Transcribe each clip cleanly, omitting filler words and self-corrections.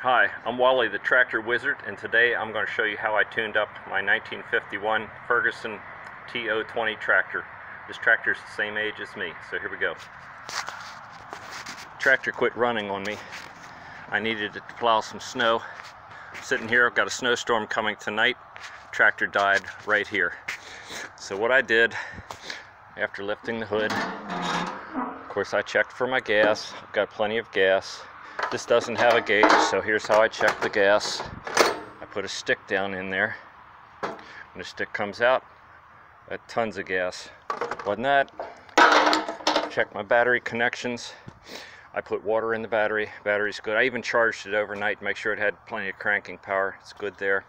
Hi, I'm Wally the Tractor Wizard, and today I'm going to show you how I tuned up my 1951 Ferguson TO-20 tractor. This tractor is the same age as me, so here we go. Tractor quit running on me. I needed it to plow some snow. I'm sitting here, I've got a snowstorm coming tonight. Tractor died right here. So what I did, after lifting the hood, of course I checked for my gas. I've got plenty of gas. This doesn't have a gauge, so here's how I check the gas. I put a stick down in there. When the stick comes out, I had tons of gas. Wasn't that? Check my battery connections. I put water in the battery. Battery's good. I even charged it overnight to make sure it had plenty of cranking power. It's good there.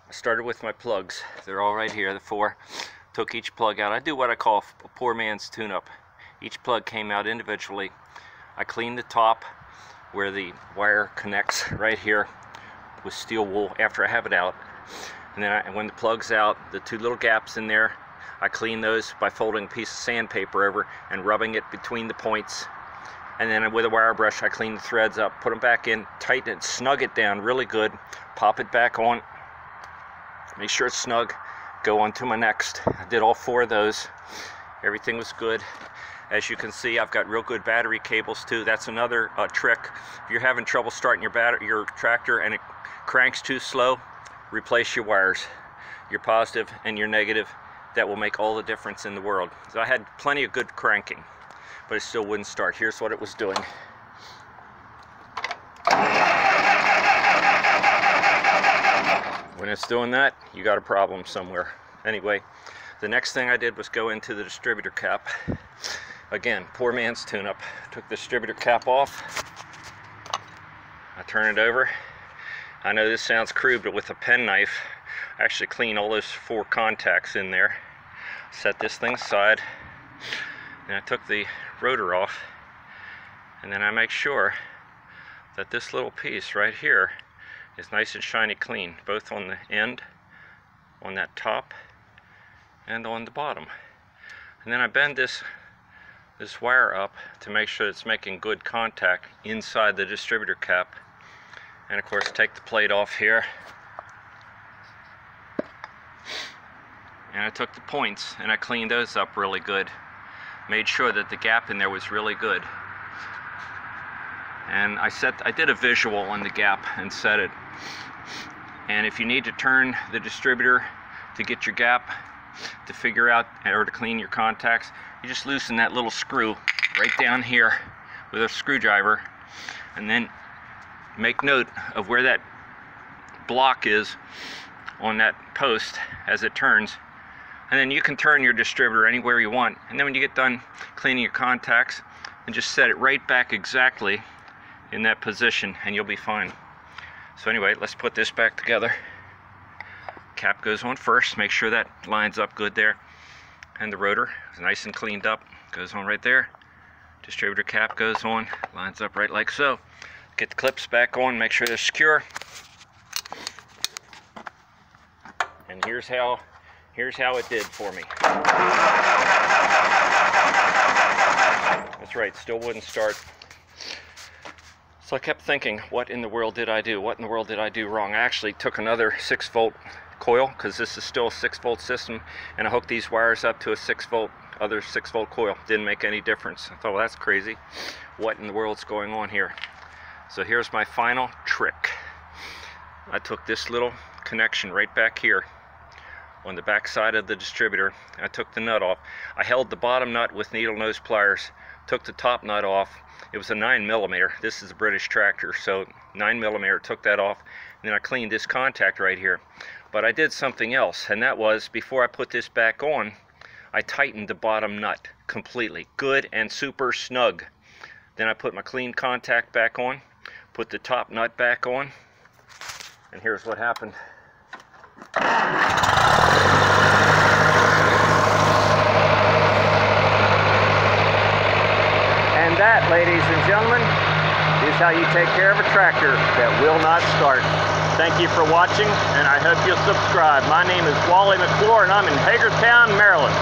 I started with my plugs. They're all right here, the four. Took each plug out. I do what I call a poor man's tune-up. Each plug came out individually. I cleaned the top where the wire connects right here with steel wool after I have it out. And then when the plug's out, the two little gaps in there, I clean those by folding a piece of sandpaper over and rubbing it between the points. And then with a wire brush, I clean the threads up, put them back in, tighten it, snug it down really good, pop it back on, make sure it's snug, go on to my next. I did all four of those. Everything was good. As you can see, I've got real good battery cables too. That's another trick. If you're having trouble starting your tractor and it cranks too slow, replace your wires, your positive and your negative. That will make all the difference in the world. So I had plenty of good cranking, but it still wouldn't start. Here's what it was doing. When it's doing that, you got a problem somewhere. Anyway, the next thing I did was go into the distributor cap. Again, poor man's tune-up. Took the distributor cap off. I turn it over. I know this sounds crude, but with a penknife, I actually clean all those four contacts in there. Set this thing aside. And I took the rotor off. And then I make sure that this little piece right here is nice and shiny clean, both on the end, on that top, and on the bottom. And then I bend this wire up to make sure it's making good contact inside the distributor cap. And of course take the plate off here. And I took the points and I cleaned those up really good. Made sure that the gap in there was really good. And I did a visual on the gap and set it. And if you need to turn the distributor to get your gap, to figure out or to clean your contacts, you just loosen that little screw right down here with a screwdriver, and then make note of where that block is on that post as it turns, and then you can turn your distributor anywhere you want. And then when you get done cleaning your contacts, and just set it right back exactly in that position and you'll be fine. So anyway, let's put this back together. Cap goes on first, make sure that lines up good there. And the rotor is nice and cleaned up, goes on right there. Distributor cap goes on, lines up right like so. Get the clips back on, make sure they're secure. And here's how it did for me. That's right, still wouldn't start. So I kept thinking, what in the world did I do? What in the world did I do wrong? I actually took another 6-volt coil, because this is still a 6-volt system, and I hooked these wires up to a other 6-volt coil. Didn't make any difference. I thought, well, that's crazy. What in the world's going on here? So here's my final trick. I took this little connection right back here on the back side of the distributor. I took the nut off. I held the bottom nut with needle nose pliers, took the top nut off. It was a 9mm. This is a British tractor, so 9mm. Took that off, and then I cleaned this contact right here. But I did something else, and that was, before I put this back on, I tightened the bottom nut completely, good and super snug. Then I put my clean contact back on, put the top nut back on, and here's what happened. And that, ladies and gentlemen, is how you take care of a tractor that will not start. Thank you for watching, and I hope you'll subscribe. My name is Wally McClure, and I'm in Hagerstown, Maryland.